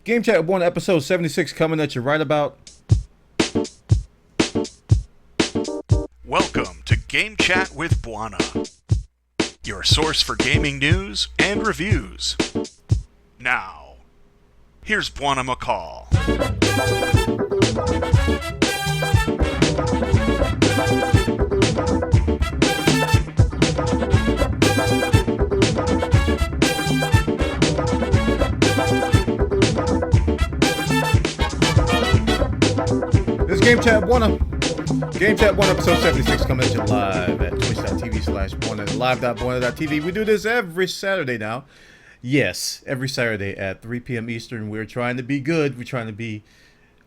Game Chat with Bwana episode 76 coming at you right about. Welcome to Game Chat with Bwana, your source for gaming news and reviews. Now, here's Bwana McCall. This is Game Chat Bwana. Game Chat Bwana episode 76 coming at you live at twitch.tv/Bwana, live.Bwana.tv. We do this every Saturday now. Yes, every Saturday at 3 p.m. Eastern. We're trying to be good. We're trying to be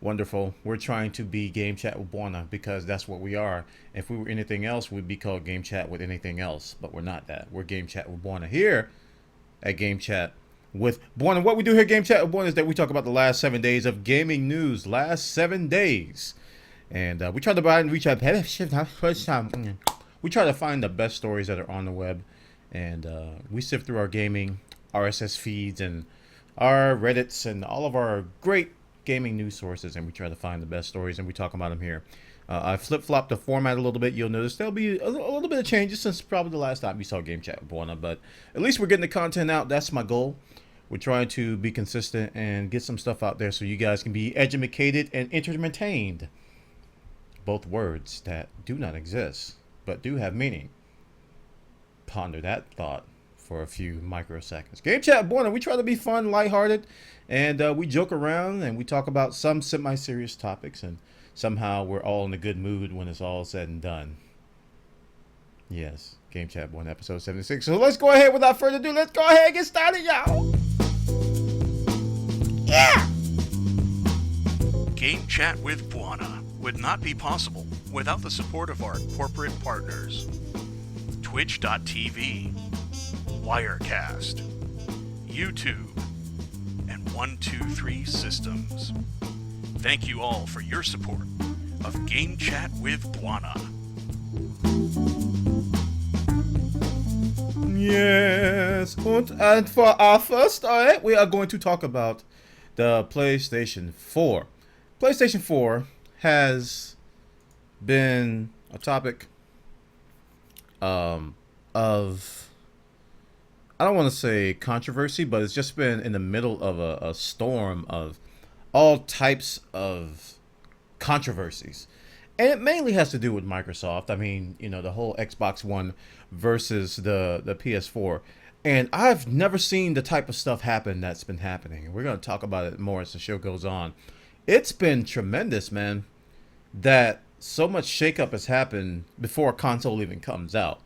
wonderful. We're trying to be Game Chat with Bwana because that's what we are. If we were anything else, we'd be called Game Chat with anything else. But we're not that. We're Game Chat with Bwana here at Game Chat with Bwana. What we do here at Game Chat with Bwana is that we talk about the last 7 days of gaming news. Last 7 days. And we try to find the best stories that are on the web. And we sift through our gaming RSS feeds and our Reddits and all of our great gaming news sources, and we try to find the best stories and we talk about them here. I flip-flopped the format a little bit. You'll notice there'll be a little bit of changes since probably the last time you saw Game Chat with Bwana, but at least we're getting the content out. That's my goal. We're trying to be consistent and get some stuff out there so you guys can be educated and entertained. Both words that do not exist but do have meaning. Ponder that thought for a few microseconds. Game Chat Bwana, we try to be fun, lighthearted, and we joke around and we talk about some semi-serious topics, and somehow we're all in a good mood when it's all said and done. Yes, Game Chat Bwana episode 76. So let's go ahead, without further ado, let's go ahead and get started, y'all. Yeah! Game Chat with Bwana would not be possible without the support of our corporate partners. Twitch.tv, Wirecast, YouTube, and 123 Systems. Thank you all for your support of Game Chat with Bwana. Yes, and for our first story, we are going to talk about the PlayStation 4. PlayStation 4 has been a topic of, I don't want to say controversy, but it's just been in the middle of a storm of all types of controversies. And it mainly has to do with Microsoft. I mean, you know, the whole Xbox One versus the PS4. And I've never seen the type of stuff happen that's been happening. And we're going to talk about it more as the show goes on. It's been tremendous, man, that so much shakeup has happened before a console even comes out.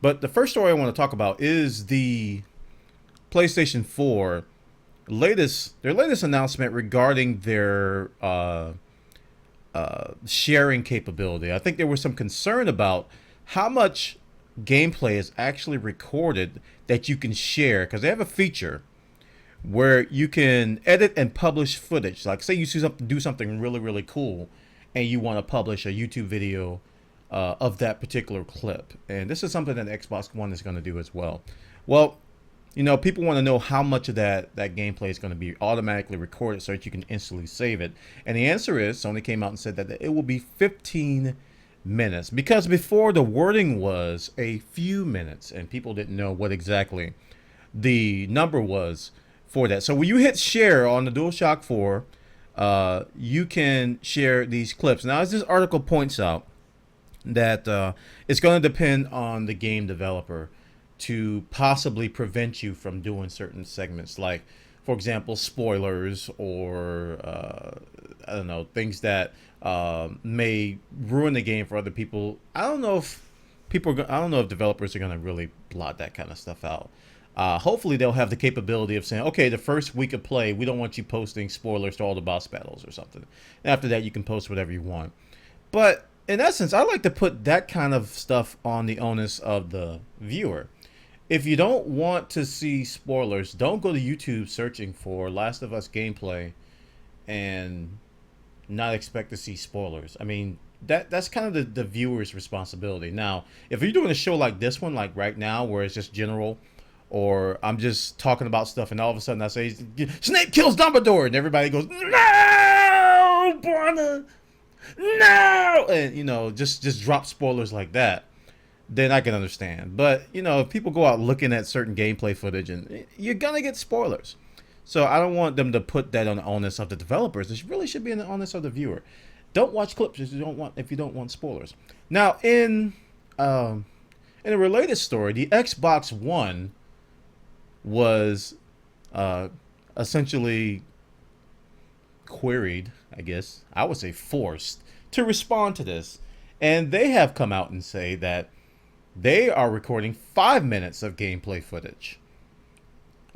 But the first story I want to talk about is the PlayStation 4 their latest announcement regarding their sharing capability. I think there was some concern about how much gameplay is actually recorded that you can share, because they have a feature where you can edit and publish footage. Like, say you do something really, really cool and you want to publish a YouTube video of that particular clip. And this is something that Xbox One is going to do as well. Well, you know, people want to know how much of that gameplay is going to be automatically recorded so that you can instantly save it. And the answer is, Sony came out and said that it will be 15 minutes. Because before, the wording was a few minutes and people didn't know what exactly the number was for that. So when you hit share on the DualShock 4, you can share these clips. Now, as this article points out, that it's going to depend on the game developer to possibly prevent you from doing certain segments, like, for example, spoilers or I don't know, things that may ruin the game for other people. I don't know if developers are going to really blot that kind of stuff out. Hopefully they'll have the capability of saying, okay, the first week of play, we don't want you posting spoilers to all the boss battles or something. After that, you can post whatever you want. But in essence, I like to put that kind of stuff on the onus of the viewer. If you don't want to see spoilers, don't go to YouTube searching for Last of Us gameplay and not expect to see spoilers. I mean, that's kind of the viewer's responsibility. Now, if you're doing a show like this one, like right now, where it's just general or I'm just talking about stuff, and all of a sudden I say Snape kills Dumbledore, and everybody goes, no, Bwana, no, and just drop spoilers like that, then I can understand. But if people go out looking at certain gameplay footage, and you're gonna get spoilers. So I don't want them to put that on the onus of the developers. It really should be on the onus of the viewer. Don't watch clips if you don't want spoilers. Now, in a related story, the Xbox One was essentially queried, I guess I would say forced, to respond to this, and they have come out and say that they are recording 5 minutes of gameplay footage.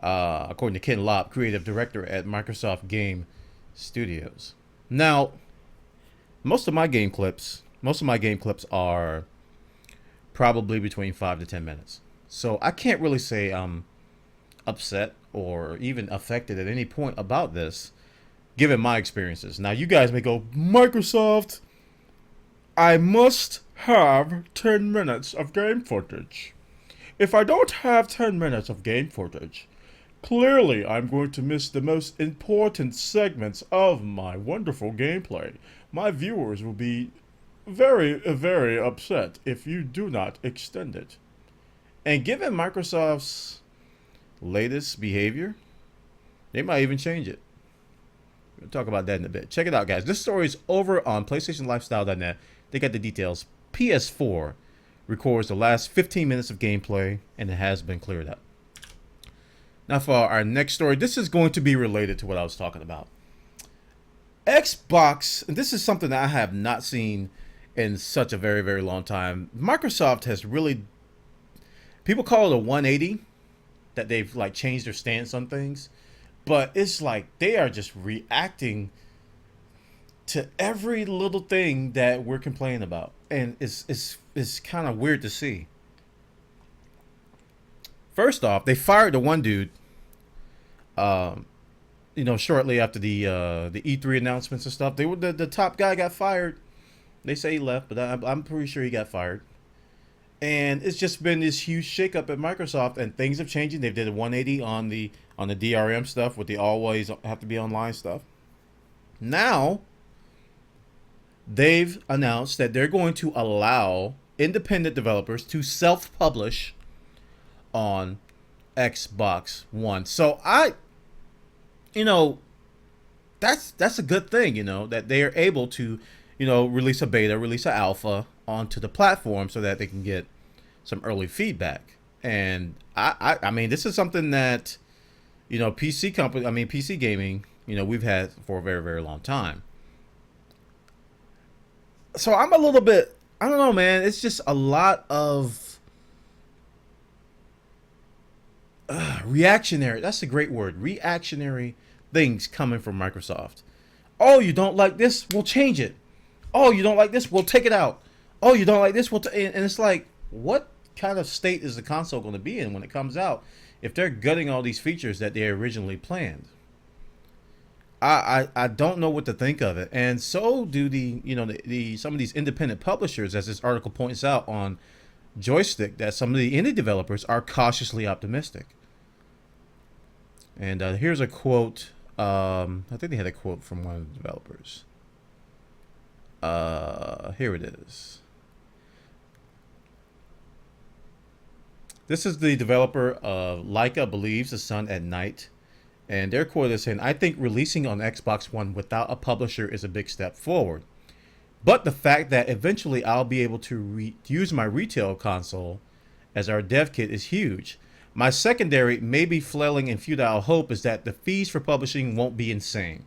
According to Ken Lopp, creative director at Microsoft Game Studios. Now, most of my game clips are probably between 5 to 10 minutes. So I can't really say I'm upset or even affected at any point about this, given my experiences. Now, you guys may go, Microsoft, I must have 10 minutes of game footage. If I don't have 10 minutes of game footage, clearly I'm going to miss the most important segments of my wonderful gameplay. My viewers will be very, very upset if you do not extend it. And given Microsoft's latest behavior, they might even change it. We'll talk about that in a bit. Check it out, guys. This story is over on PlayStationLifestyle.net. They got the details. PS4 records the last 15 minutes of gameplay, and it has been cleared up. Now for our next story, this is going to be related to what I was talking about. Xbox, and this is something that I have not seen in such a very, very long time. Microsoft has really, people call it a 180, that they've like changed their stance on things, but it's like they are just reacting to every little thing that we're complaining about, and it's kind of weird to see. First off, they fired the one dude, shortly after the E3 announcements and stuff. The top guy got fired. They say he left, but I'm pretty sure he got fired. And it's just been this huge shakeup at Microsoft, and things have changed. They did a 180 on the DRM stuff with the always have to be online stuff. Now, they've announced that they're going to allow independent developers to self-publish on Xbox One. So that's a good thing, that they are able to, release a beta, release an alpha onto the platform so that they can get some early feedback. And I mean, this is something that, PC gaming, we've had for a very, very long time. So I'm a little bit, I don't know, man. It's just a lot of reactionary. That's a great word. Reactionary things coming from Microsoft. Oh, you don't like this? We'll change it. Oh, you don't like this? We'll take it out. Oh, you don't like this? And it's like, what kind of state is the console going to be in when it comes out if they're gutting all these features that they originally planned? I don't know what to think of it, and so do some of these independent publishers, as this article points out on Joystick, that some of the indie developers are cautiously optimistic. And here's a quote. I think they had a quote from one of the developers. Here it is. This is the developer of Leica Believes the Sun at Night. And their quote is saying, I think releasing on Xbox One without a publisher is a big step forward. But the fact that eventually I'll be able to use my retail console as our dev kit is huge. My secondary, maybe flailing and futile hope is that the fees for publishing won't be insane.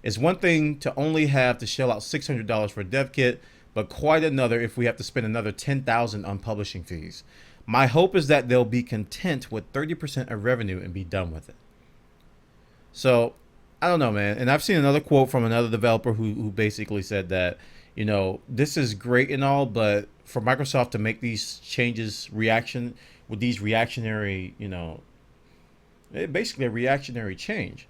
It's one thing to only have to shell out $600 for a dev kit, but quite another if we have to spend another $10,000 on publishing fees. My hope is that they'll be content with 30% of revenue and be done with it. So, I don't know, man. And I've seen another quote from another developer who basically said that, this is great and all, but for Microsoft to make these changes with these reactionary, basically a reactionary change,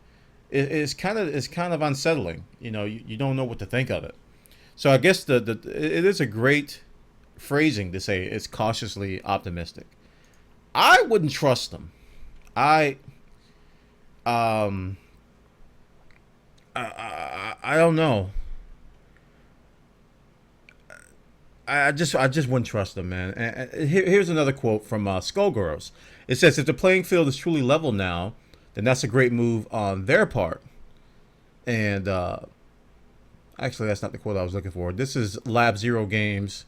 it's kind of unsettling. You don't know what to think of it. So I guess it is a great phrasing to say it's cautiously optimistic. I wouldn't trust them. I um I don't know. I just wouldn't trust them, man. And here's another quote from Skullgirls. It says, "If the playing field is truly level now, then that's a great move on their part." And actually, that's not the quote I was looking for. This is Lab Zero Games.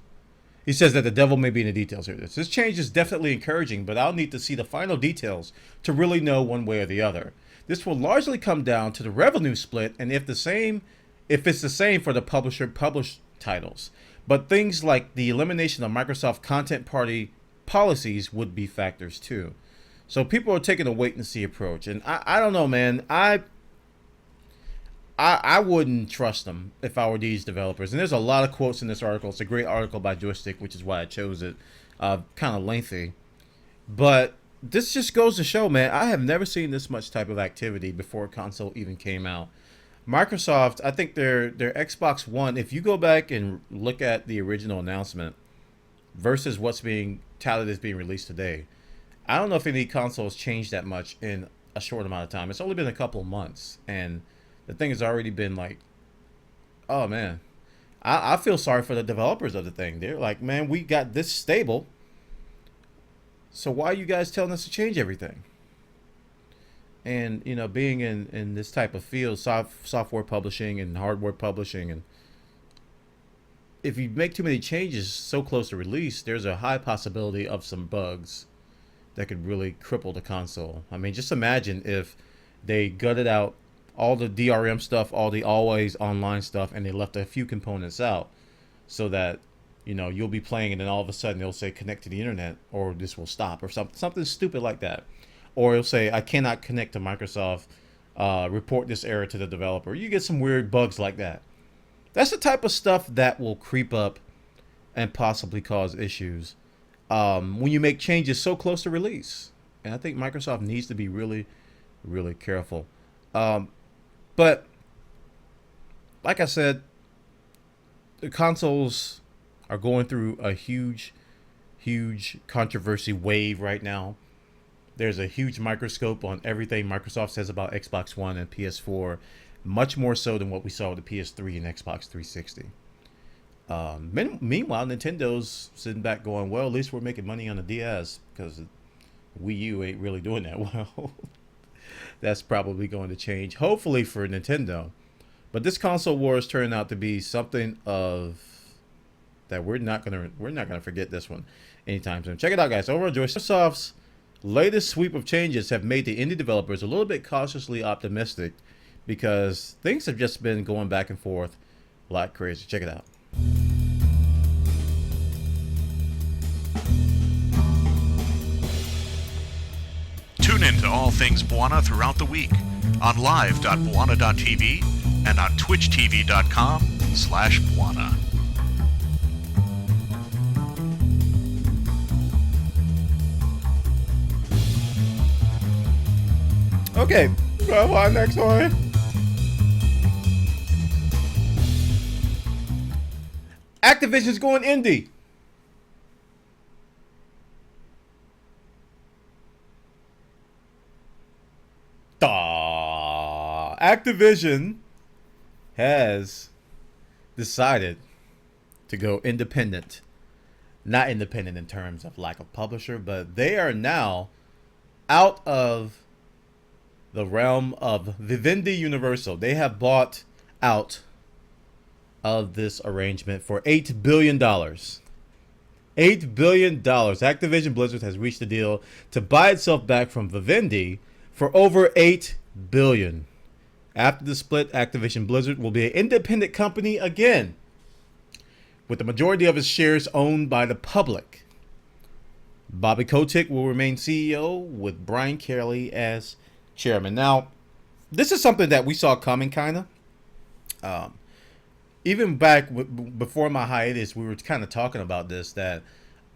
He says that the devil may be in the details here. This change is definitely encouraging, but I'll need to see the final details to really know one way or the other. This will largely come down to the revenue split and if it's the same for the publisher published titles. But things like the elimination of Microsoft content party policies would be factors too. So people are taking a wait and see approach, and I don't know, man. I wouldn't trust them if I were these developers. And there's a lot of quotes in this article. It's a great article by Joystick, which is why I chose it. Kind of lengthy, but this just goes to show, man. I have never seen this much type of activity before a console even came out. Microsoft, I think their Xbox One, if you go back and look at the original announcement versus what's being touted as being released today, I don't know if any consoles changed that much in a short amount of time. It's only been a couple of months, and the thing has already been like, oh man, I feel sorry for the developers of the thing. They're like, man, we got this stable, so why are you guys telling us to change everything? And you know, being in this type of field, software publishing and hardware publishing, and if you make too many changes so close to release, there's a high possibility of some bugs that could really cripple the console. I mean, just imagine if they gutted out all the DRM stuff, all the always online stuff, and they left a few components out, so that you know you'll be playing and then all of a sudden they'll say connect to the internet or this will stop or something stupid like that. Or it'll say, I cannot connect to Microsoft, report this error to the developer. You get some weird bugs like that. That's the type of stuff that will creep up and possibly cause issues when you make changes so close to release. And I think Microsoft needs to be really, really careful. But, like I said, the consoles are going through a huge, huge controversy wave right now. There's a huge microscope on everything Microsoft says about Xbox One and PS4, much more so than what we saw with the PS3 and Xbox 360. Meanwhile, Nintendo's sitting back going, well, at least we're making money on the DS because Wii U ain't really doing that well. That's probably going to change, hopefully for Nintendo. But this console war is turning out to be something of that we're not gonna forget this one anytime soon. Check it out, guys. Over on Joystick, Microsoft's latest sweep of changes have made the indie developers a little bit cautiously optimistic because things have just been going back and forth like crazy. Check it out. Tune in to all things Bwana throughout the week on live.bwana.tv and on twitchtv.com/Bwana. Okay, go on, next one. Activision's going indie. Activision has decided to go independent. Not independent in terms of lack of publisher, but they are now out of the realm of Vivendi Universal. They have bought out of this arrangement for $8 billion. $8 billion. Activision Blizzard has reached a deal to buy itself back from Vivendi for over $8 billion. After the split, Activision Blizzard will be an independent company again, with the majority of its shares owned by the public. Bobby Kotick will remain CEO, with Brian Kelly as chairman. Now, this is something that we saw coming, kind of. Even back before my hiatus, we were kind of talking about this, that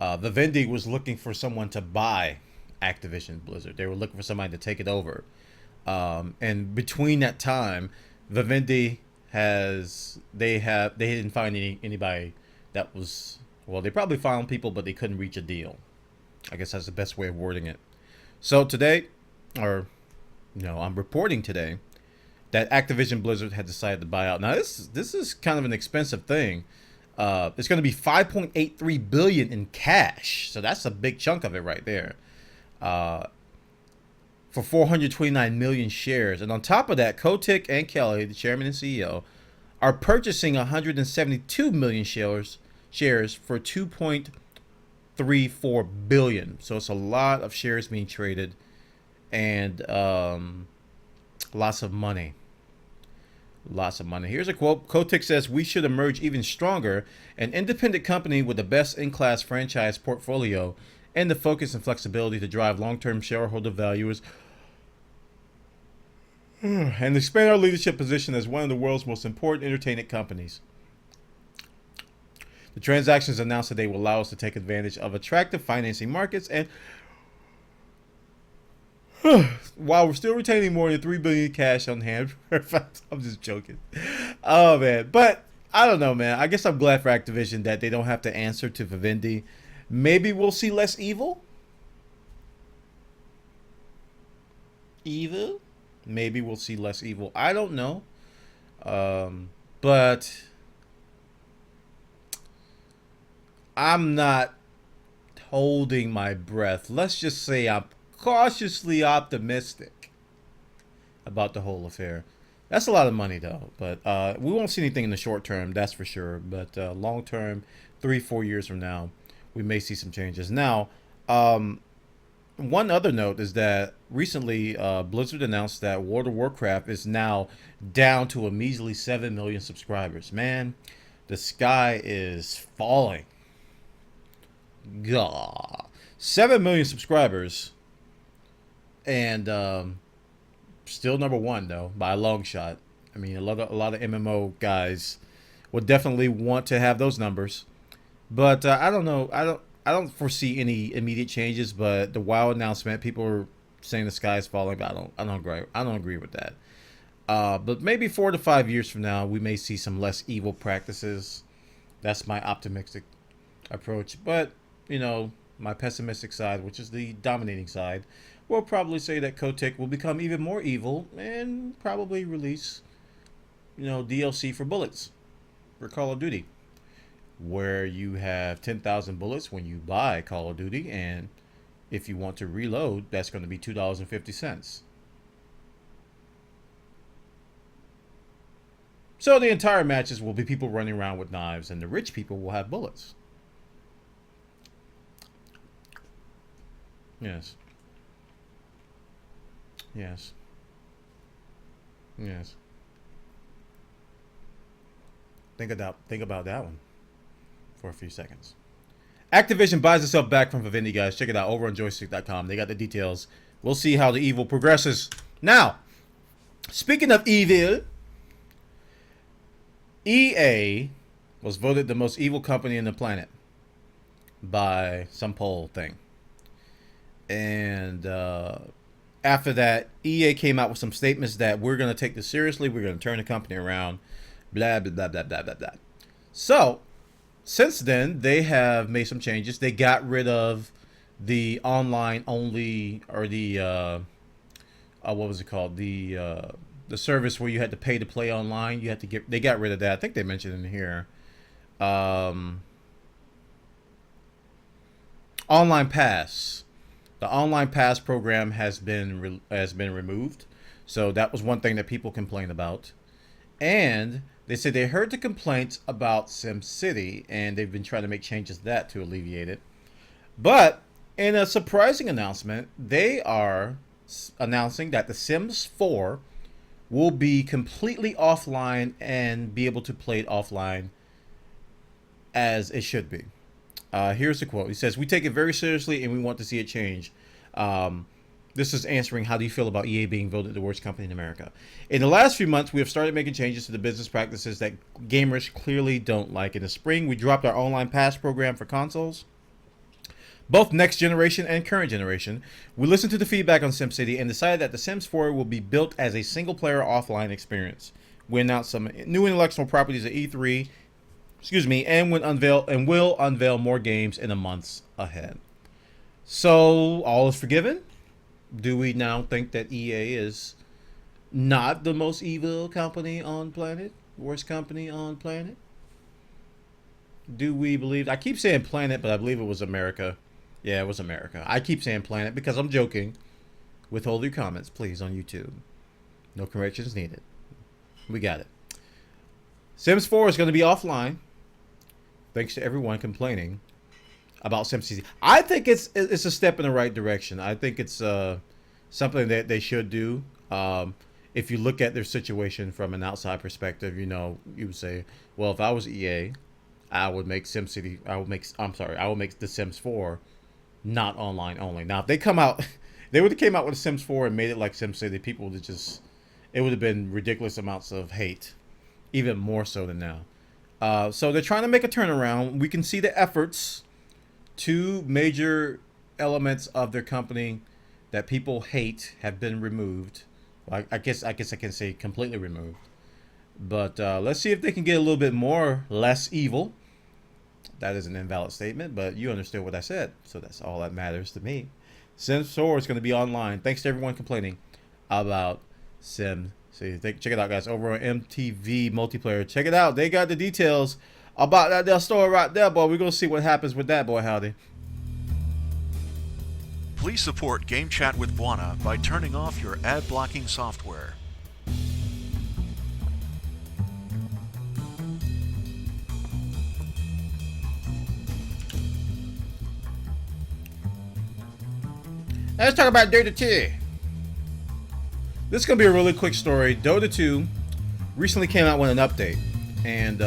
Vivendi was looking for someone to buy Activision Blizzard. They were looking for somebody to take it over. And between that time, Vivendi they didn't find anybody that was, well, they probably found people, but they couldn't reach a deal. I guess that's the best way of wording it. So today, or I'm reporting today that Activision Blizzard had decided to buy out. Now this is kind of an expensive thing. It's going to be 5.83 billion in cash, so that's a big chunk of it right there. For 429 million shares, and on top of that, Kotick and Kelly, the chairman and CEO, are purchasing 172 million shares for 2.34 billion. So it's a lot of shares being traded, and lots of money. Lots of money. Here's a quote. Kotick says, "We should emerge even stronger, an independent company with the best-in-class franchise portfolio and the focus and flexibility to drive long-term shareholder values and expand our leadership position as one of the world's most important entertainment companies. The transactions announced today will allow us to take advantage of attractive financing markets and while we're still retaining more than $3 billion cash on hand." I'm just joking. Oh man, but I don't know, man. I guess I'm glad for Activision that they don't have to answer to Vivendi. Maybe we'll see less evil. Maybe we'll see less evil. I don't know. But I'm not holding my breath. Let's just say I'm cautiously optimistic about the whole affair. That's a lot of money, though. But we won't see anything in the short term, that's for sure. But long term, 3-4 years from now, we may see some changes. Now, one other note is that recently Blizzard announced that World of Warcraft is now down to a measly 7 million subscribers. Man, the sky is falling. God. 7 million subscribers. And still number one, though, by a long shot. I mean, a lot of MMO guys would definitely want to have those numbers. But I don't know. I don't foresee any immediate changes. But the WoW announcement, people are saying the sky is falling. But I don't agree with that. But maybe 4 to 5 years from now, we may see some less evil practices. That's my optimistic approach. But my pessimistic side, which is the dominating side, will probably say that Kotick will become even more evil and probably release, DLC for bullets for Call of Duty, where you have 10,000 bullets when you buy Call of Duty, and if you want to reload, that's going to be $2.50. So the entire matches will be people running around with knives, and the rich people will have bullets. Yes. Yes. Yes. Think about that one for a few seconds. Activision buys itself back from Vivendi, guys. Check it out over on joystick.com. They got the details. We'll see how the evil progresses. Now, speaking of evil, EA was voted the most evil company on the planet by some poll thing. And after that, EA came out with some statements that we're going to take this seriously. We're going to turn the company around. Blah, blah, blah, blah, blah, blah, blah. So, since then, they have made some changes. They got rid of the online only, or the, what was it called? The service where you had to pay to play online. They got rid of that. I think they mentioned in here. Online Pass. The Online Pass program has been removed. So that was one thing that people complained about. And they said they heard the complaints about SimCity, and they've been trying to make changes to that to alleviate it. But in a surprising announcement, they are announcing that The Sims 4 will be completely offline and be able to play it offline as it should be. Here's the quote. He says, "We take it very seriously and we want to see it change." This is answering how do you feel about EA being voted the worst company in America. "In the last few months, we have started making changes to the business practices that gamers clearly don't like. In the spring, we dropped our online pass program for consoles, both next generation and current generation. We listened to the feedback on SimCity and decided that The Sims 4 will be built as a single-player offline experience. We announced some new intellectual properties at E3, and will unveil more games in the months ahead." So all is forgiven? Do we now think that EA is not the most evil company on planet? Worst company on planet? Do we believe? I keep saying planet, but I believe it was America. Yeah, it was America. I keep saying planet because I'm joking. Withhold your comments, please, on YouTube. No corrections needed. We got it. Sims 4 is going to be offline. Thanks to everyone complaining about SimCity. I think it's a step in the right direction. I think it's something that they should do. If you look at their situation from an outside perspective, you know, you would say, well, if I was EA, I would make SimCity. I would make The Sims 4 not online only. Now, if they come out, they would have came out with The Sims 4 and made it like SimCity, people would have just, it would have been ridiculous amounts of hate, even more so than now. So they're trying to make a turnaround. We can see the efforts. Two major elements of their company that people hate have been removed. Well, I guess I can say completely removed. But let's see if they can get a little bit less evil. That is an invalid statement, but you understood what I said, so that's all that matters to me. Sims 4 is going to be online. Thanks to everyone complaining about SimCity. Check it out, guys, over on MTV Multiplayer. Check it out. They got the details about that their store right there, boy. We're going to see what happens with that, boy, howdy. Please support Game Chat with Bwana by turning off your ad blocking software. Let's talk about Dota 2. This is going to be a really quick story. Dota 2 recently came out with an update. And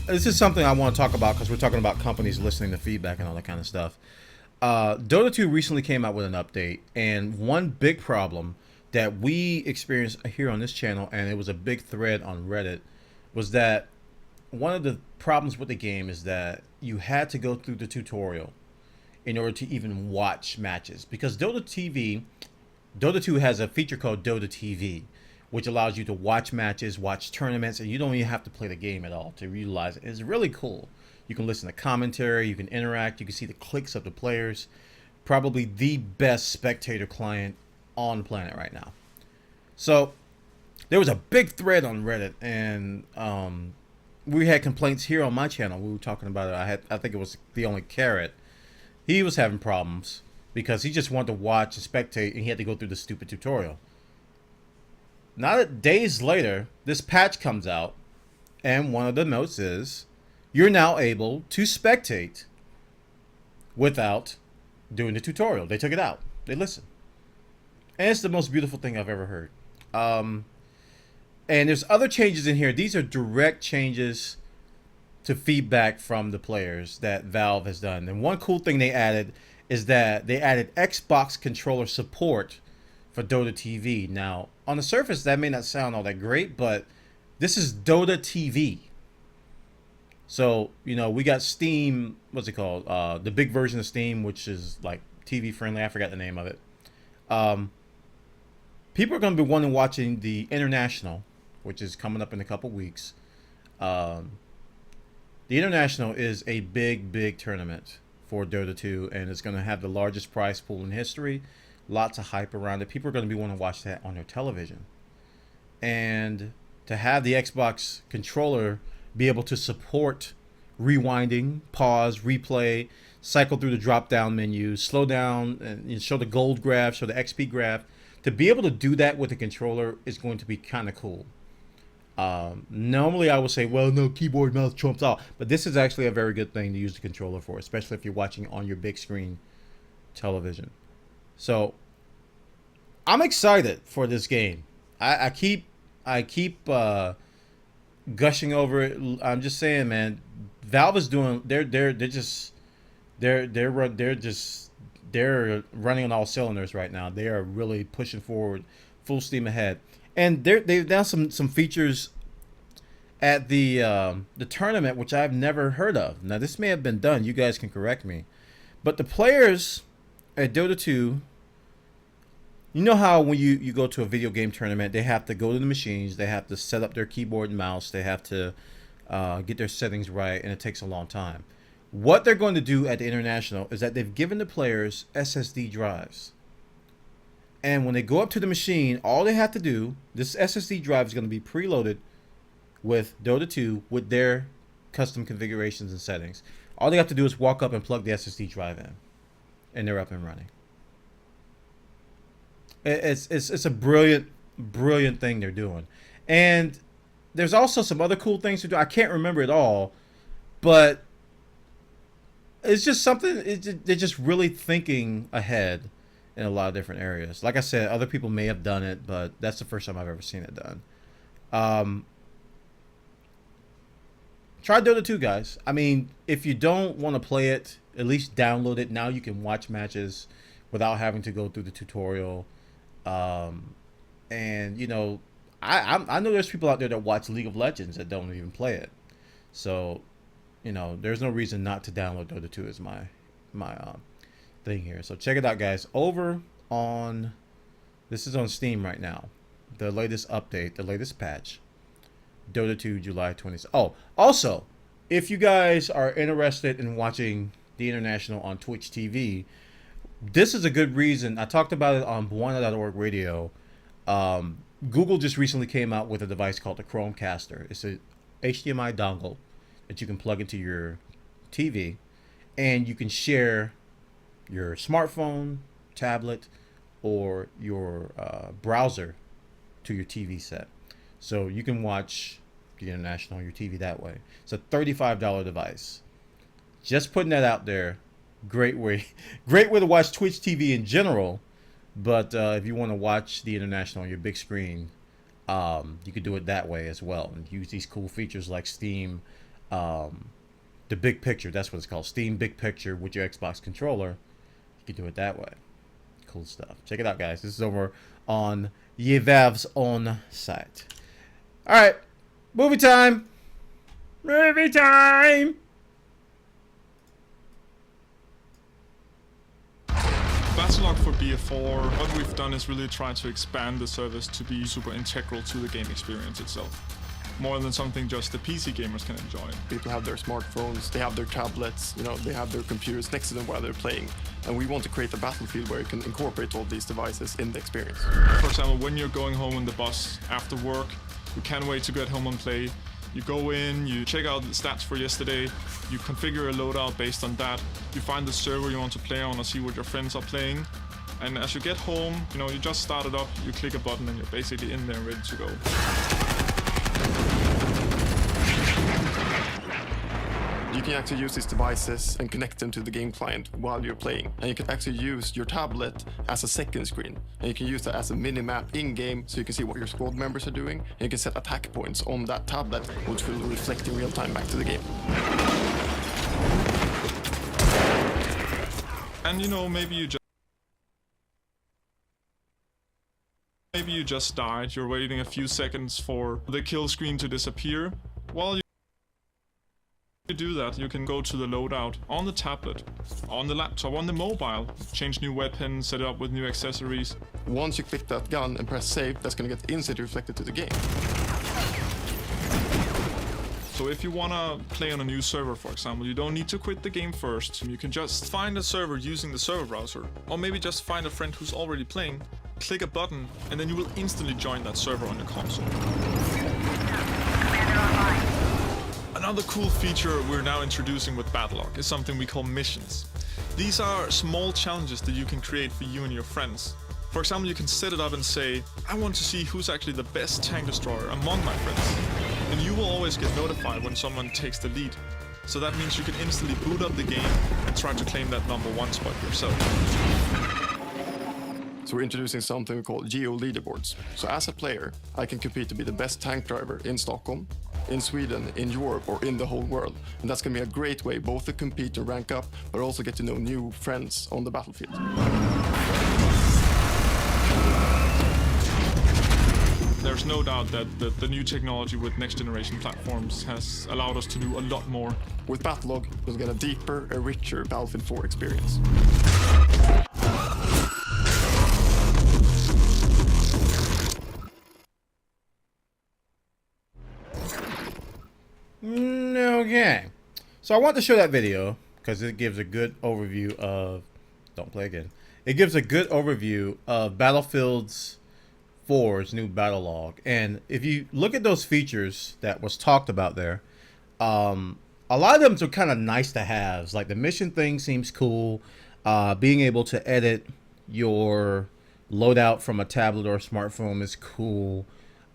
this is something I want to talk about because we're talking about companies listening to feedback and all that kind of stuff. Dota 2 recently came out with an update. And one big problem that we experienced here on this channel, and it was a big thread on Reddit, was that one of the problems with the game is that you had to go through the tutorial in order to even watch matches, because Dota 2 has a feature called Dota TV, which allows you to watch matches, watch tournaments, and you don't even have to play the game at all to utilize it. It's really cool. You can listen to commentary, you can interact, you can see the clicks of the players. Probably the best spectator client on the planet right now. So there was a big thread on Reddit, and we had complaints here on my channel. We were talking about it. I think it was the only carrot. He was having problems because he just wanted to watch and spectate, and he had to go through the stupid tutorial. Not days later, this patch comes out, and one of the notes is, you're now able to spectate without doing the tutorial. They took it out. They listened. And it's the most beautiful thing I've ever heard. And there's other changes in here. These are direct changes to feedback from the players that Valve has done. And one cool thing they added is that they added Xbox controller support for Dota TV. Now, on the surface, that may not sound all that great, but this is Dota TV. So, you know, we got Steam, what's it called? The big version of Steam, which is like TV friendly. I forgot the name of it. People are going to be wanting watching the International, which is coming up in a couple weeks. The International is a big tournament for Dota 2, and it's going to have the largest prize pool in history. Lots of hype around it. People are going to be wanting to watch that on their television. And to have the Xbox controller be able to support rewinding, pause, replay, cycle through the drop-down menus, slow down, and show the gold graph, show the XP graph. To be able to do that with the controller is going to be kind of cool. Normally I would say, well, no, keyboard mouse trumps out, but this is actually a very good thing to use the controller for, especially if you're watching on your big screen television. So I'm excited for this game. I keep gushing over it. I'm just saying, man, Valve is doing they're running on all cylinders right now. They are really pushing forward full steam ahead. And they've done some features at the tournament which I've never heard of. Now this may have been done. You guys can correct me. But the players at Dota 2, you know how when you go to a video game tournament, they have to go to the machines, they have to set up their keyboard and mouse, they have to get their settings right, and it takes a long time. What they're going to do at the International is that they've given the players SSD drives. And when they go up to the machine, all they have to do, this SSD drive is going to be preloaded with Dota 2 with their custom configurations and settings. All they have to do is walk up and plug the SSD drive in, and they're up and running. It's a brilliant thing they're doing. And there's also some other cool things to do. I can't remember it all, but it's just something. They're just really thinking ahead in a lot of different areas. Like I said, other people may have done it, but that's the first time I've ever seen it done. Try Dota 2, guys. I mean, if you don't want to play it, at least download it. Now you can watch matches without having to go through the tutorial. And you know, I know there's people out there that watch League of Legends that don't even play it. So, you know, there's no reason not to download Dota 2 is my thing here. So check it out, guys. Over on, this is on Steam right now. The latest update, the latest patch. Dota 2 July 20th. Oh, also, if you guys are interested in watching the International on Twitch TV, this is a good reason. I talked about it on Bwana.org radio. Google just recently came out with a device called the Chromecaster. It's a HDMI dongle that you can plug into your TV, and you can share your smartphone, tablet, or your browser to your TV set. So you can watch the International on your TV that way. It's a $35 device. Just putting that out there. Great way to watch Twitch TV in general. But if you want to watch the International on your big screen, you could do it that way as well, and use these cool features like Steam, the Big Picture. That's what it's called, Steam Big Picture with your Xbox controller. You can do it that way. Cool stuff. Check it out, guys. This is over on Yevav's own site. All right, movie time. Movie time. Battlelog for BF4, what we've done is really try to expand the service to be super integral to the game experience itself. More than something just the PC gamers can enjoy. People have their smartphones, they have their tablets, you know, they have their computers next to them while they're playing. And we want to create a battlefield where you can incorporate all these devices in the experience. For example, when you're going home on the bus after work, you can't wait to get home and play. You go in, you check out the stats for yesterday, you configure a loadout based on that, you find the server you want to play on or see what your friends are playing, and as you get home, you know, you just start it up, you click a button and you're basically in there ready to go. You can actually use these devices and connect them to the game client while you're playing. And you can actually use your tablet as a second screen. And you can use that as a mini-map in-game so you can see what your squad members are doing. And you can set attack points on that tablet, which will reflect in real time back to the game. And you know, maybe you just died, you're waiting a few seconds for the kill screen to disappear. While you do that, you can go to the loadout on the tablet, on the laptop, on the mobile, change new weapons, set it up with new accessories. Once you click that gun and press save, that's going to get instantly reflected to the game. So if you want to play on a new server, for example, you don't need to quit the game first. You can just find a server using the server browser, or maybe just find a friend who's already playing, click a button, and then you will instantly join that server on your console. Another cool feature we're now introducing with Battlelog is something we call missions. These are small challenges that you can create for you and your friends. For example, you can set it up and say, I want to see who's actually the best tank destroyer among my friends. And you will always get notified when someone takes the lead. So that means you can instantly boot up the game and try to claim that #1 spot yourself. So we're introducing something we call geo leaderboards. So as a player, I can compete to be the best tank driver in Stockholm, in Sweden, in Europe, or in the whole world. And that's going to be a great way both to compete and rank up, but also get to know new friends on the battlefield. There's no doubt that the new technology with next generation platforms has allowed us to do a lot more. With Battlelog, we'll get a deeper, a richer Battlefield 4 experience. Okay. So I want to show that video because it gives a good overview of, don't play again. it gives a good overview of Battlefield's 4's new Battlelog. And if you look at those features that was talked about there, a lot of them are kind of nice to have. Like the mission thing seems cool. Being able to edit your loadout from a tablet or a smartphone is cool.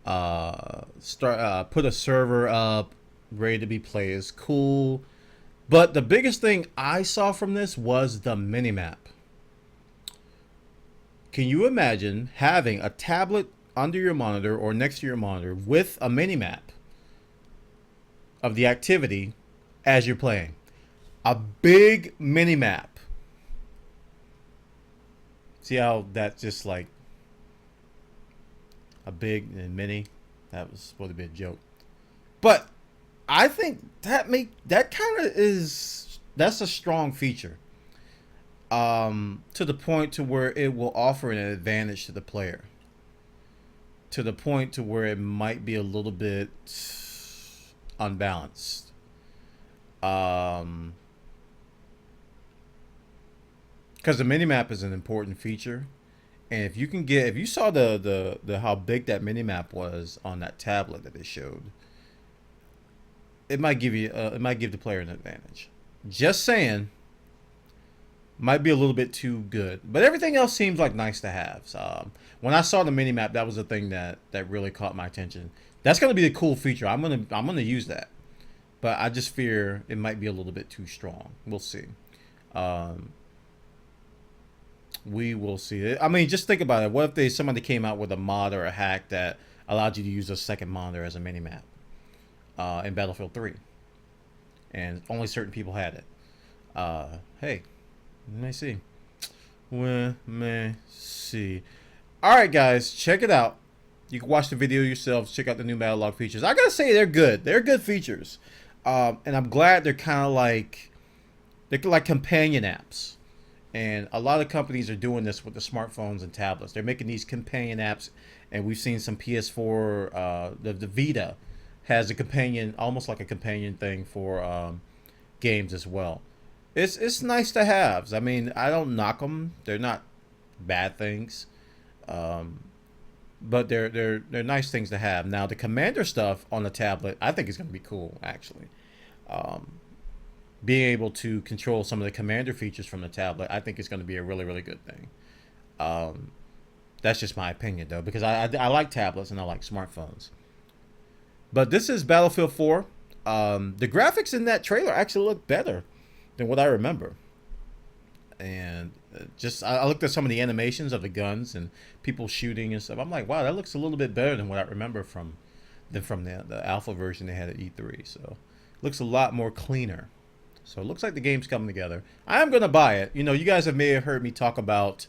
Put a server up ready to be played is cool. But the biggest thing I saw from this was the minimap. Can you imagine having a tablet under your monitor or next to your monitor with a minimap of the activity as you're playing? A big minimap. See how that's just like a big and mini? That was supposed to be a joke. But I think that's a strong feature. To the point to where it will offer an advantage to the player. To the point to where it might be a little bit unbalanced. Because the minimap is an important feature, and if you saw the how big that minimap was on that tablet that they showed, it might give the player an advantage. Just saying. Might be a little bit too good, but everything else seems like nice to have. So, when I saw the minimap, that was the thing that really caught my attention. That's going to be a cool feature. I'm gonna use that, but I just fear it might be a little bit too strong. We'll see. We will see. I mean, just think about it. What if somebody came out with a mod or a hack that allowed you to use a second monitor as a minimap in Battlefield 3, and only certain people had it? Hey. Let me see. Let me see. Alright, guys. Check it out. You can watch the video yourselves. Check out the new Battlelog features. I gotta say, they're good. They're good features. And I'm glad they're kind of like... They're like companion apps. And a lot of companies are doing this with the smartphones and tablets. They're making these companion apps. And we've seen some PS4... the Vita has a companion... Almost like a companion thing for games as well. It's nice to have. I mean, I don't knock them. They're not bad things, but they're nice things to have. Now, the commander stuff on the tablet, I think is going to be cool. Actually, being able to control some of the commander features from the tablet, I think is going to be a really, really good thing. That's just my opinion, though, because I like tablets and I like smartphones. But this is Battlefield 4. The graphics in that trailer actually look better than what I remember. And I looked at some of the animations of the guns and people shooting and stuff. I'm like, wow, that looks a little bit better than what I remember from the alpha version they had at E3. So it looks a lot more cleaner. So it looks like the game's coming together. I am gonna buy it. You know, you guys may have heard me talk about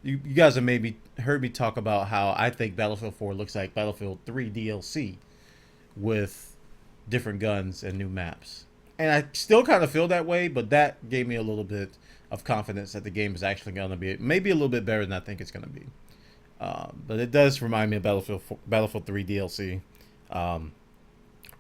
you guys have maybe heard me talk about how I think Battlefield 4 looks like Battlefield 3 DLC with different guns and new maps. And I still kind of feel that way, but that gave me a little bit of confidence that the game is actually going to be maybe a little bit better than I think it's going to be. But it does remind me of Battlefield 3 DLC.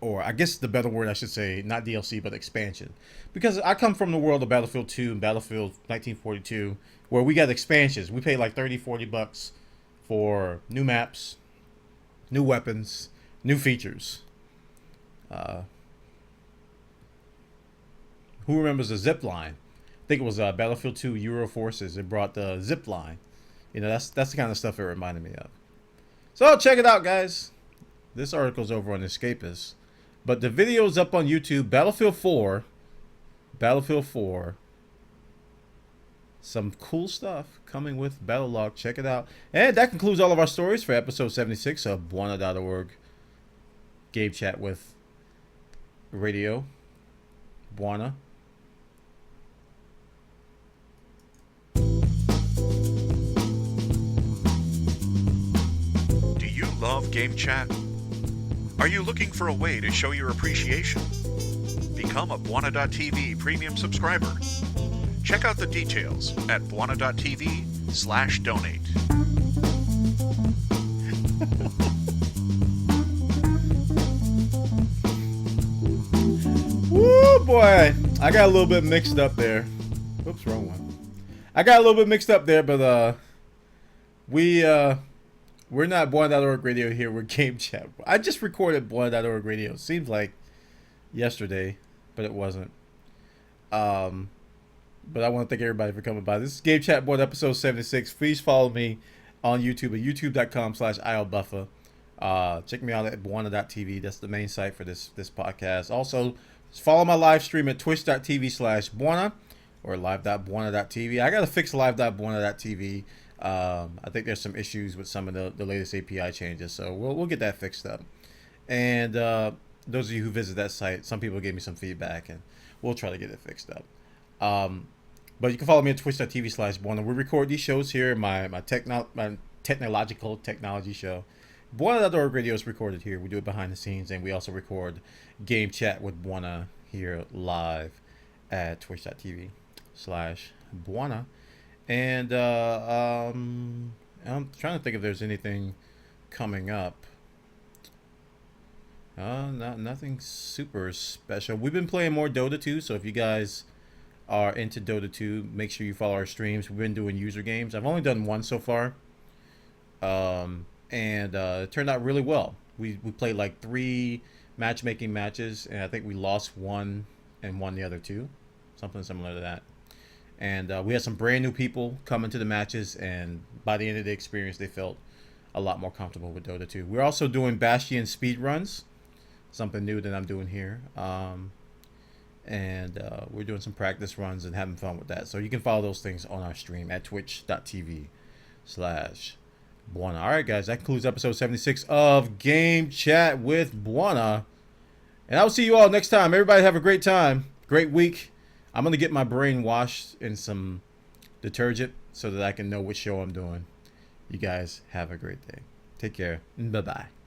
Or I guess the better word I should say, not DLC, but expansion. Because I come from the world of Battlefield 2 and Battlefield 1942, where we got expansions. We paid like $30-$40 for new maps, new weapons, new features. Who remembers the zip line? I think it was Battlefield 2 Euro Forces. It brought the zip line. You know, that's the kind of stuff it reminded me of. So check it out, guys. This article's over on Escapist. But the video's up on YouTube. Battlefield 4. Battlefield 4. Some cool stuff coming with Battlelog. Check it out. And that concludes all of our stories for episode 76 of Bwana.org. Game Chat with Radio. Bwana. Love Game Chat? Are you looking for a way to show your appreciation? Become a Bwana.tv premium subscriber. Check out the details at Bwana.tv/donate. Woo, boy. I got a little bit mixed up there. Whoops, wrong one. I got a little bit mixed up there, but we're not Bwana.org radio here. We're Game Chat. I just recorded Bwana.org radio. Seems like yesterday, but it wasn't. But I want to thank everybody for coming by. This is Game Chat Board episode 76. Please follow me on YouTube at youtube.com/ILBuffa. Check me out at Bwana.tv. That's the main site for this podcast. Also, follow my live stream at twitch.tv/Bwana or live.Bwana.tv. I got to fix live.Bwana.tv. I think there's some issues with some of the latest API changes, so we'll get that fixed up. And those of you who visit that site, some people gave me some feedback, and we'll try to get it fixed up. But you can follow me at twitch.tv/Bwana. We record these shows here, my technological technology show. Bwana.org radio is recorded here. We do it behind the scenes, and we also record Game Chat with Bwana here live at twitch.tv/Bwana. And I'm trying to think if there's anything coming up. Nothing super special. We've been playing more Dota 2, so if you guys are into Dota 2, make sure you follow our streams. We've been doing user games. I've only done one so far, and it turned out really well. We played like 3 matchmaking matches, and I think we lost 1 and won the other 2, something similar to that. And we had some brand new people coming to the matches, and by the end of the experience, they felt a lot more comfortable with Dota 2. We're also doing Bastion speed runs, something new that I'm doing here. And we're doing some practice runs and having fun with that. So you can follow those things on our stream at twitch.tv/Bwana. All right, guys, that concludes episode 76 of Game Chat with Bwana. And I will see you all next time. Everybody have a great time, great week. I'm going to get my brain washed in some detergent so that I can know which show I'm doing. You guys have a great day. Take care. Bye-bye.